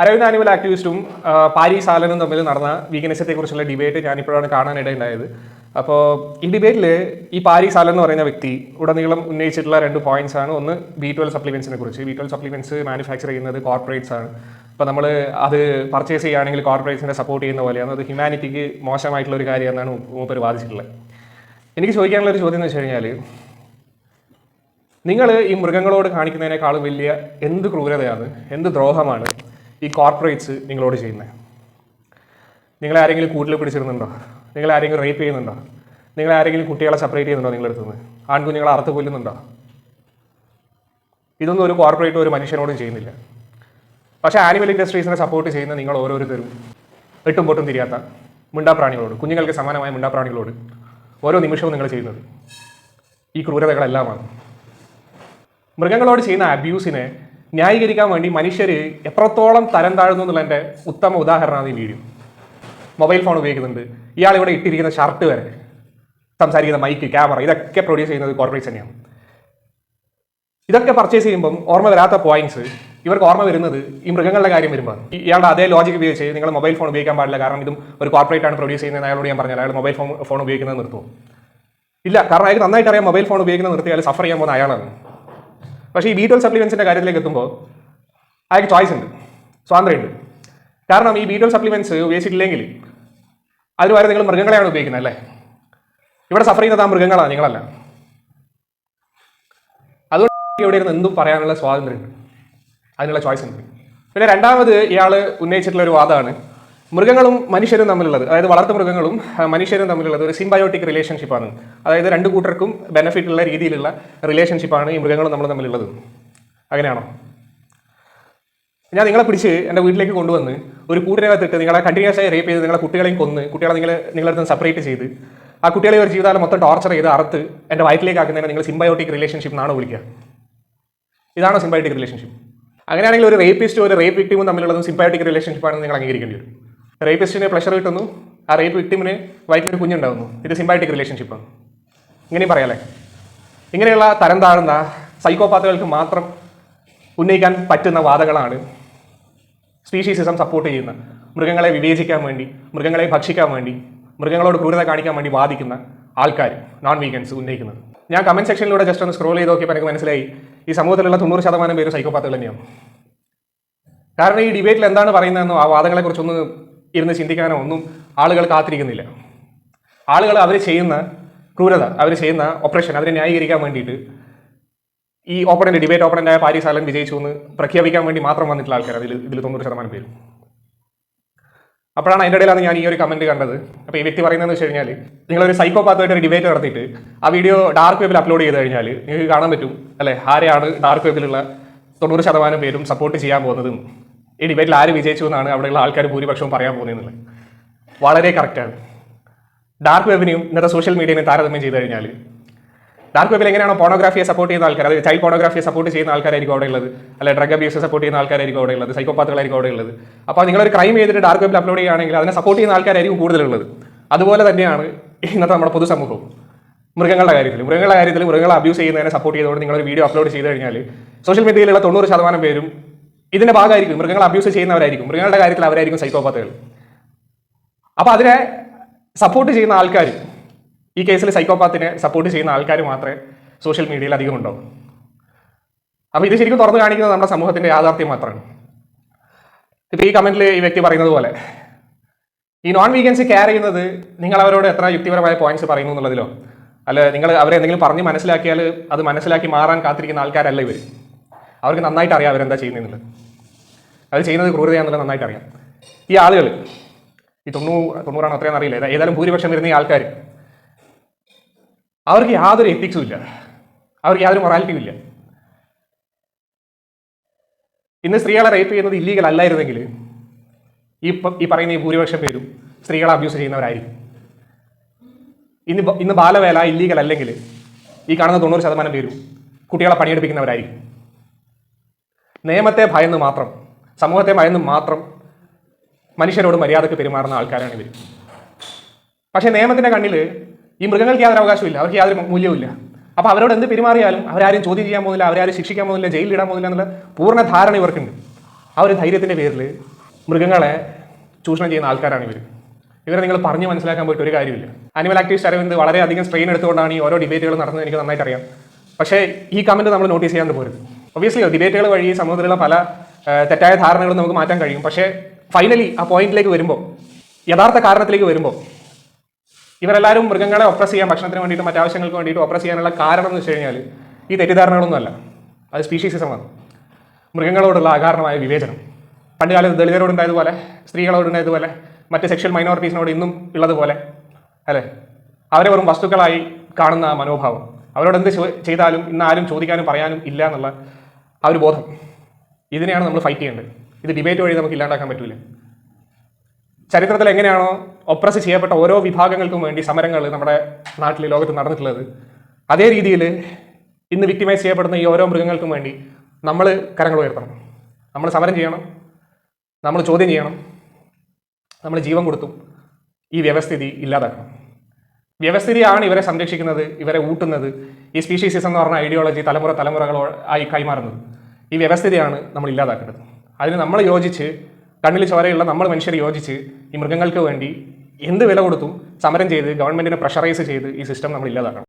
Aravind animal ആക്ടിവിസ്റ്റും Paris ആലനും തമ്മിൽ നടന്ന വീഗനിസത്തെക്കുറിച്ചുള്ള debate ഞാനിപ്പോഴാണ് കാണാനിടയുണ്ടായത്. അപ്പോൾ ഈ ഡിബേറ്റിൽ ഈ പാരീസ് ആലൻ എന്ന് പറയുന്ന വ്യക്തി ഉടനീളം ഉന്നയിച്ചിട്ടുള്ള 2 പോയിന്റ്സ് ആണ്. ഒന്ന് B12 സപ്ലിമെൻസിനെ കുറിച്ച്. B12 സപ്ലിമെൻറ്റ്സ് മാനുഫാക്ചർ ചെയ്യുന്നത് കോർപ്പറേറ്റ്സ് ആണ്. അപ്പോൾ നമ്മൾ അത് പർച്ചേസ് ചെയ്യുകയാണെങ്കിൽ കോർപ്പറേറ്റ്സിനെ സപ്പോർട്ട് ചെയ്യുന്ന പോലെയാണ്. അത് ഹ്യൂമാനിറ്റിക്ക് മോശമായിട്ടുള്ള ഒരു കാര്യമെന്നാണ് മൂപ്പർ വാദിച്ചിട്ടുള്ളത്. എനിക്ക് ചോദിക്കാനുള്ള ഒരു ചോദ്യം എന്ന് വെച്ച് കഴിഞ്ഞാൽ, നിങ്ങൾ ഈ മൃഗങ്ങളോട് കാണിക്കുന്നതിനേക്കാളും വലിയ എന്ത് ക്രൂരതയാണ്, എന്ത് ദ്രോഹമാണ് ഈ കോർപ്പറേറ്റ്സ് നിങ്ങളോട് ചെയ്യുന്നത്? നിങ്ങളെ ആരെങ്കിലും കൂട്ടിൽ പിടിച്ചിരുന്നുണ്ടോ? നിങ്ങളെ ആരെങ്കിലും റേപ്പ് ചെയ്യുന്നുണ്ടോ? നിങ്ങളെ ആരെങ്കിലും കുട്ടികളെ സെപ്പറേറ്റ് ചെയ്യുന്നുണ്ടോ? നിങ്ങളെടുത്തു നിന്ന് ആൺകുഞ്ഞുങ്ങളെ അറുത്ത് കൊല്ലുന്നുണ്ടോ? ഇതൊന്നും ഒരു കോർപ്പറേറ്റ് ഒരു മനുഷ്യനോടും ചെയ്യുന്നില്ല. പക്ഷേ ആനിമൽ ഇൻഡസ്ട്രീസിനെ സപ്പോർട്ട് ചെയ്യുന്ന നിങ്ങൾ ഓരോരുത്തരും എട്ടും പൊട്ടും തിരിയാത്ത മിണ്ടാപ്രാണികളോട്, കുഞ്ഞുങ്ങൾക്ക് സമാനമായ മിണ്ടാപ്രാണികളോട് ഓരോ നിമിഷവും നിങ്ങൾ ചെയ്യുന്നത് ഈ ക്രൂരതകളെല്ലാമാണ്. മൃഗങ്ങളോട് ചെയ്യുന്ന അബ്യൂസിനെ ന്യായീകരിക്കാൻ വേണ്ടി മനുഷ്യർ എത്രത്തോളം തരം താഴ്ന്നു എന്നുള്ളതിൻ്റെ ഉത്തമ ഉദാഹരണമാണ് ഈ വീഡിയോ. മൊബൈൽ ഫോൺ ഉപയോഗിക്കുന്നുണ്ട്, ഇയാൾ ഇവിടെ ഇട്ടിരിക്കുന്ന ഷർട്ട് വരെ, സംസാരിക്കുന്ന മൈക്ക്, ക്യാമറ, ഇതൊക്കെ പ്രൊഡ്യൂസ് ചെയ്യുന്നത് കോർപ്പറേറ്റ്സ് തന്നെയാണ്. ഇതൊക്കെ പർച്ചേസ് ചെയ്യുമ്പം ഓർമ്മ വരാത്ത പോയിന്റ്സ് ഇവർക്ക് ഓർമ്മ വരുന്നത് ഈ മൃഗങ്ങളുടെ കാര്യം വരുമ്പോൾ. ഇയാളുടെ അതേ ലോജിക്ക് ഉപയോഗിച്ച് നിങ്ങൾ മൊബൈൽ ഫോൺ ഉപയോഗിക്കാൻ പാടില്ല, കാരണം ഇതും ഒരു കോർപ്പറേറ്റ് ആണ് പ്രൊഡ്യൂസ് ചെയ്യുന്നത് അയാളോട് ഞാൻ പറഞ്ഞാൽ അയാൾ മൊബൈൽ ഫോൺ ഉപയോഗിക്കുന്നത് നിർത്തുമോ? ഇല്ല, കാരണം അയാൾക്ക് നന്നായിട്ട് അറിയാം മൊബൈൽ ഫോൺ ഉപയോഗിക്കുന്നത് നിർത്തിയാൽ സഫർ ചെയ്യാൻ പോകുന്ന അയാളാണ്. പക്ഷേ ഈ B12 സപ്ലിമെൻസിൻ്റെ കാര്യത്തിലേക്ക് എത്തുമ്പോൾ അയാൾക്ക് ചോയ്സ് ഉണ്ട്, സ്വാതന്ത്ര്യമുണ്ട്. കാരണം ഈ B12 സപ്ലിമെൻറ്റ്സ് ഉപയോഗിച്ചിട്ടില്ലെങ്കിൽ അതിന് വരെ നിങ്ങൾ മൃഗങ്ങളെയാണ് ഉപയോഗിക്കുന്നത് അല്ലേ? ഇവിടെ സഫർ ചെയ്യുന്നത് ആ മൃഗങ്ങളാണ്, നിങ്ങളല്ല. അതുകൊണ്ട് ഇവിടെ ഇരുന്ന് എന്തും പറയാനുള്ള സ്വാതന്ത്ര്യമുണ്ട്, അതിനുള്ള ചോയ്സ് ഉണ്ട്. പിന്നെ രണ്ടാമത് ഇയാൾ ഉന്നയിച്ചിട്ടുള്ള ഒരു വാദമാണ് മൃഗങ്ങളും മനുഷ്യരും തമ്മിലുള്ളത്, അതായത് വളർത്തു മൃഗങ്ങളും മനുഷ്യരും തമ്മിലുള്ളത് ഒരു സിംബയോട്ടിക് റിലേഷൻഷിപ്പാണ്. അതായത് രണ്ട് കൂട്ടർക്കും ബെനിഫിറ്റ് ഉള്ള രീതിയിലുള്ള റിലേഷൻഷിപ്പാണ് ഈ മൃഗങ്ങളും നമ്മൾ തമ്മിലുള്ളത്. അങ്ങനെയാണോ? ഞാൻ നിങ്ങളെ പിടിച്ച് എൻ്റെ വീട്ടിലേക്ക് കൊണ്ടുവന്ന് ഒരു കൂട്ടിനകത്തിട്ട് നിങ്ങളെ കണ്ടിന്യൂസ് ആയി റേപ്പ് ചെയ്ത് നിങ്ങളെ കുട്ടികളെയും കൊന്ന് കുട്ടികളെ നിങ്ങളുടെ അടുത്ത് സെപ്പറേറ്റ് ചെയ്ത് ആ കുട്ടികളെ ഒരു ജീവിതകാലം മൊത്തം ടോർച്ചർ ചെയ്ത് അറുത്ത് എൻ്റെ വയറ്റിലേക്ക് ആക്കുന്നതിനെ നിങ്ങൾ സിംബയോട്ടിക് റിലേഷൻഷിപ്പ് എന്നാണോ വിളിക്കുക? ഇതാണോ സിംബയോട്ടിക് റിലേഷൻഷിപ്പ്? അങ്ങനെയാണെങ്കിൽ ഒരു റേപ്പിസ്റ്റും ഒരു റേപ്പ് വിക്ടിമും തമ്മിലുള്ളതും സിംബയോട്ടിക് റിലേഷൻഷിപ്പാണെന്ന് നിങ്ങൾ അംഗീകരിക്കേണ്ടി വരും. റേപ്പിസ്റ്റിന് പ്ലഷർ കിട്ടുന്നു, ആ റേപ്പ് വിക്ടിമിന് വയറ്റിലൊരു കുഞ്ഞുണ്ടാകുന്നു, ഇത് സിംബയോട്ടിക് റിലേഷൻഷിപ്പാണ്. ഇങ്ങനെയും പറയാല്ലേ? ഇങ്ങനെയുള്ള തരം താഴ്ന്ന സൈക്കോപാത്തുകൾക്ക് മാത്രം ഉന്നയിക്കാൻ പറ്റുന്ന വാദങ്ങളാണ് സ്പീഷീസിസം സപ്പോർട്ട് ചെയ്യുന്ന, മൃഗങ്ങളെ വിവേചിക്കാൻ വേണ്ടി, മൃഗങ്ങളെ ഭക്ഷിക്കാൻ വേണ്ടി, മൃഗങ്ങളോട് ക്രൂരത കാണിക്കാൻ വേണ്ടി വാദിക്കുന്ന ആൾക്കാർ, നോൺ വീഗൻസ് ഉന്നയിക്കുന്നത്. ഞാൻ കമൻറ്റ് സെക്ഷനിലൂടെ ജസ്റ്റ് ഒന്ന് സ്ക്രോൾ ചെയ്ത് നോക്കിയപ്പോൾ എനിക്ക് മനസ്സിലായി ഈ സമൂഹത്തിലുള്ള 90% പേര് സൈക്കോപാത്തുകൾ തന്നെയാണ്. കാരണം ഈ ഡിബേറ്റിൽ എന്താണ് പറയുന്നതെന്നോ ആ വാദങ്ങളെക്കുറിച്ചൊന്ന് ഇരുന്ന് ചിന്തിക്കാനോ ഒന്നും ആളുകൾ കാത്തിരിക്കുന്നില്ല. ആളുകൾ അവർ ചെയ്യുന്ന ക്രൂരത, അവർ ചെയ്യുന്ന ഓപ്പറേഷൻ, അതിനെ ന്യായീകരിക്കാൻ വേണ്ടിയിട്ട് ഈ ഡിബേറ്റ് ഓപ്പണൻ്റായ പാരീസ് ആലൻ വിജയിച്ചു എന്ന് പ്രഖ്യാപിക്കാൻ വേണ്ടി മാത്രം വന്നിട്ടുള്ള ആൾക്കാർ ഇതിൽ 90% പേരും. അപ്പോഴാണ് അതിൻ്റെ ഇടയിലാണ് ഞാൻ ഈ ഒരു കമൻറ്റ് കണ്ടത്. അപ്പോൾ ഈ വ്യക്തി പറയുന്നതെന്ന് വെച്ച് കഴിഞ്ഞാൽ, നിങ്ങളൊരു സൈക്കോപാത്തുമായിട്ട് ഒരു ഡിബേറ്റ് നടത്തിയിട്ട് ആ വീഡിയോ ഡാർക്ക് വെബിൽ അപ്ലോഡ് ചെയ്ത് കഴിഞ്ഞാൽ നിങ്ങൾക്ക് കാണാൻ പറ്റും അല്ലേ ആരെയാണ് ഡാർക്ക് വെബിലുള്ള 90% പേരും സപ്പോർട്ട് ചെയ്യാൻ പോകുന്നതും ഈ ഡിബേറ്റിൽ ആര് വിജയിച്ചു എന്നാണ് അവിടെയുള്ള ആൾക്കാർ ഭൂരിപക്ഷവും പറയാൻ പോകുന്നതെന്നുള്ളത്. വളരെ കറക്റ്റാണ്. ഡാർക്ക് വെബിനെയും ഇന്നത്തെ സോഷ്യൽ മീഡിയനെ താരതമ്യം ചെയ്ത് കഴിഞ്ഞാൽ, ഡാർക്ക് വെബിൽ എങ്ങനെയാണോ പോണോഗ്രാഫിയെ സപ്പോർട്ട് ചെയ്യുന്ന ആൾക്കാർ, അതായത് ചൈൽഡ് പോണോഗ്രാഫിയെ സപ്പോർട്ട് ചെയ്യുന്ന ആൾക്കാരായിരിക്കും അവിടെ ഉള്ളത്, അല്ലെ ഡ്രഗ് അബ്യൂസ് സപ്പോർട്ട് ചെയ്യുന്ന ആൾക്കാരായിരിക്കും അവിടെ ഉള്ളത്, സൈക്കോപാത്തുകളായിരിക്കും അവിടെ ഉള്ളത്. അപ്പോൾ നിങ്ങളൊരു ക്രൈം ചെയ്തിട്ട് ഡാർക്ക് വെബിൽ അപ്ലോഡ് ചെയ്യുകയാണെങ്കിൽ അതിനെ സപ്പോർട്ട് ചെയ്യുന്ന ആൾക്കാരായിരിക്കും കൂടുതലുള്ളത്. അതുപോലെ തന്നെയാണ് ഇന്നത്തെ നമ്മുടെ പൊതുസമൂഹവും മൃഗങ്ങളുടെ കാര്യത്തിൽ. മൃഗങ്ങളെ അബ്യൂസ് ചെയ്യുന്നതിനെ സപ്പോർട്ട് ചെയ്തുകൊണ്ട് നിങ്ങളൊരു വീഡിയോ അപ്ലോഡ് ചെയ്ത് കഴിഞ്ഞാൽ സോഷ്യൽ മീഡിയയിലുള്ള 90% പേരും ഇതിന്റെ ഭാഗമായിരിക്കും, മൃഗങ്ങളെ അബ്യൂസ് ചെയ്യുന്നവരായിരിക്കും, മൃഗങ്ങളുടെ കാര്യത്തിൽ അവരായിരിക്കും സൈക്കോപാത്തുകൾ. അപ്പോൾ അതിനെ സപ്പോർട്ട് ചെയ്യുന്ന ആൾക്കാർ, ഈ കേസിൽ സൈക്കോപാത്തിനെ സപ്പോർട്ട് ചെയ്യുന്ന ആൾക്കാർ മാത്രമേ സോഷ്യൽ മീഡിയയിൽ അധികം ഉണ്ടാവും. അപ്പോൾ ഇത് ശരിക്കും തുറന്നു കാണിക്കുന്നത് നമ്മുടെ സമൂഹത്തിന്റെ യാഥാർത്ഥ്യം മാത്രമാണ്. ഇപ്പോൾ ഈ കമന്റിൽ ഈ വ്യക്തി പറയുന്നത് പോലെ ഈ നോൺ വീഗൻസ് കെയർ ചെയ്യുന്നത് നിങ്ങൾ അവരോട് എത്ര യുക്തിപരമായ പോയിന്റ്സ് പറയുന്നു എന്നുള്ളതിലോ, അല്ല നിങ്ങൾ അവരെ എന്തെങ്കിലും പറഞ്ഞ് മനസ്സിലാക്കിയാൽ അത് മനസ്സിലാക്കി മാറാൻ കാത്തിരിക്കുന്ന ആൾക്കാരല്ല ഇവർ. അവർക്ക് നന്നായിട്ട് അറിയാം അവരെന്താ ചെയ്യുന്നത്, അത് ചെയ്യുന്നത് ക്രൂരതയാണെന്നുള്ളത് നന്നായിട്ട് അറിയാം. ഈ ആളുകൾ ഈ 90 അത്രയാണെന്ന് അറിയില്ല, ഏതായാലും ഭൂരിപക്ഷം വരുന്ന ഈ ആൾക്കാർ, അവർക്ക് യാതൊരു എത്തിക്സും ഇല്ല, അവർക്ക് യാതൊരു മൊറാലിറ്റിയും ഇല്ല. ഇന്ന് സ്ത്രീകളെ റേപ്പ് ചെയ്യുന്നത് ഇല്ലീഗൽ അല്ലായിരുന്നെങ്കിൽ ഈ പറയുന്ന ഈ ഭൂരിപക്ഷം പേരും സ്ത്രീകളെ അബ്യൂസ് ചെയ്യുന്നവരായിരിക്കും. ഇന്ന് ബാലവേല ഇല്ലീഗൽ അല്ലെങ്കിൽ ഈ കാണുന്ന 90% പേരും കുട്ടികളെ പണിയെടുപ്പിക്കുന്നവരായിരിക്കും. നിയമത്തെ ഭയന്ന് മാത്രം, സമൂഹത്തെ ഭയന്ന് മാത്രം മനുഷ്യരോട് മര്യാദക്ക് പെരുമാറുന്ന ആൾക്കാരാണ് ഇവർ. പക്ഷേ നിയമത്തിൻ്റെ കണ്ണിൽ ഈ മൃഗങ്ങൾക്ക് യാതൊരു അവകാശമില്ല, അവർക്ക് യാതൊരു മൂല്യവുമില്ല. അപ്പോൾ അവരോട് എന്ത് പെരുമാറിയാലും അവരാരും ചോദ്യം ചെയ്യാൻ പോകുന്നില്ല, അവരാരും ശിക്ഷിക്കാൻ പോകുന്നില്ല, ജയിലിൽ ഇടാൻ പോകുന്നില്ല എന്നുള്ള പൂർണ്ണ ധാരണ ഇവർക്കുണ്ട്. ആ ഒരു ധൈര്യത്തിൻ്റെ പേരിൽ മൃഗങ്ങളെ ചൂഷണം ചെയ്യുന്ന ആൾക്കാരാണ് ഇവരെ നിങ്ങൾ പറഞ്ഞ് മനസ്സിലാക്കാൻ പോയിട്ട് ഒരു കാര്യമില്ല. ആനിമൽ ആക്ടിവിസ്റ്റ് അരവിന്ദ് വളരെയധികം സ്ട്രെയിൻ എടുത്തുകൊണ്ടാണ് ഈ ഓരോ ഡിബേറ്റുകൾ നടന്നത് എനിക്ക് നന്നായിട്ട് അറിയാം. പക്ഷേ ഈ കമൻറ്റ് നമ്മൾ നോട്ടീസ് ചെയ്യാണ്ട് പോരുത്. ഒബ്വിയസ്ലി ഡിബേറ്റുകൾ വഴി സമൂഹത്തിലുള്ള പല തെറ്റായ ധാരണകളും നമുക്ക് മാറ്റാൻ കഴിയും. പക്ഷേ ഫൈനലി ആ പോയിന്റിലേക്ക് വരുമ്പോൾ, യഥാർത്ഥ കാരണത്തിലേക്ക് വരുമ്പോൾ, ഇവരെല്ലാവരും മൃഗങ്ങളെ ഒപ്രസ് ചെയ്യാൻ, ഭക്ഷണത്തിന് വേണ്ടിയിട്ട് മറ്റാവശ്യങ്ങൾക്ക് വേണ്ടിയിട്ട് ഒപ്രസ് ചെയ്യാനുള്ള കാരണം എന്ന് വെച്ച് കഴിഞ്ഞാൽ ഈ തെറ്റിദ്ധാരണകളൊന്നുമല്ല, അത് സ്പീഷീസിസമാണ്. മൃഗങ്ങളോടുള്ള അകാരണമായ വിവേചനം. പണ്ട് കാലത്ത് ദളിതരോടുണ്ടായതുപോലെ, സ്ത്രീകളോടുണ്ടായതുപോലെ, മറ്റ് സെക്ഷൽ മൈനോറിറ്റീസിനോട് ഇന്നും ഉള്ളതുപോലെ അല്ലേ, അവരെ വെറും വസ്തുക്കളായി കാണുന്ന ആ മനോഭാവം, അവരോട് എന്ത് ചെയ്താലും ഇന്ന് ആരും ചോദിക്കാനും പറയാനും ഇല്ല എന്നുള്ള ആ ഒരു ബോധം, ഇതിനെയാണ് നമ്മൾ ഫൈറ്റ് ചെയ്യേണ്ടത്. ഇത് ഡിബേറ്റ് വഴി നമുക്ക് ഇല്ലാണ്ടാക്കാൻ പറ്റില്ല. ചരിത്രത്തിൽ എങ്ങനെയാണോ ഒപ്രസ് ചെയ്യപ്പെട്ട ഓരോ വിഭാഗങ്ങൾക്കും വേണ്ടി സമരങ്ങൾ നമ്മുടെ നാട്ടിൽ, ലോകത്ത് നടന്നിട്ടുള്ളത്, അതേ രീതിയിൽ ഇന്ന് വിക്ടിമൈസ് ചെയ്യപ്പെടുന്ന ഈ ഓരോ മൃഗങ്ങൾക്കും വേണ്ടി നമ്മൾ കരങ്ങൾ ഉയർത്തണം. നമ്മൾ സമരം ചെയ്യണം, നമ്മൾ ചോദ്യം ചെയ്യണം, നമ്മൾ ജീവൻ കൊടുത്തും ഈ വ്യവസ്ഥിതി ഇല്ലാതാക്കണം. വ്യവസ്ഥിതിയാണ് ഇവരെ സംരക്ഷിക്കുന്നത്, ഇവരെ ഊട്ടുന്നത്. ഈ സ്പീഷീസിസം എന്ന് പറഞ്ഞ ഐഡിയോളജി തലമുറകളായി കൈമാറുന്നത്. ഈ വ്യവസ്ഥിതിയാണ് നമ്മൾ ഇല്ലാതാക്കേണ്ടത്. അതിന് നമ്മൾ യോജിച്ച്, കണ്ണിൽ ചോരയുള്ള നമ്മൾ മനുഷ്യർ യോജിച്ച് ഈ മൃഗങ്ങൾക്ക് വേണ്ടി എന്ത് വില കൊടുത്തും സമരം ചെയ്ത് ഗവൺമെൻറ്റിനെ പ്രഷറൈസ് ചെയ്ത് ഈ സിസ്റ്റം നമ്മൾ ഇല്ലാതാക്കണം.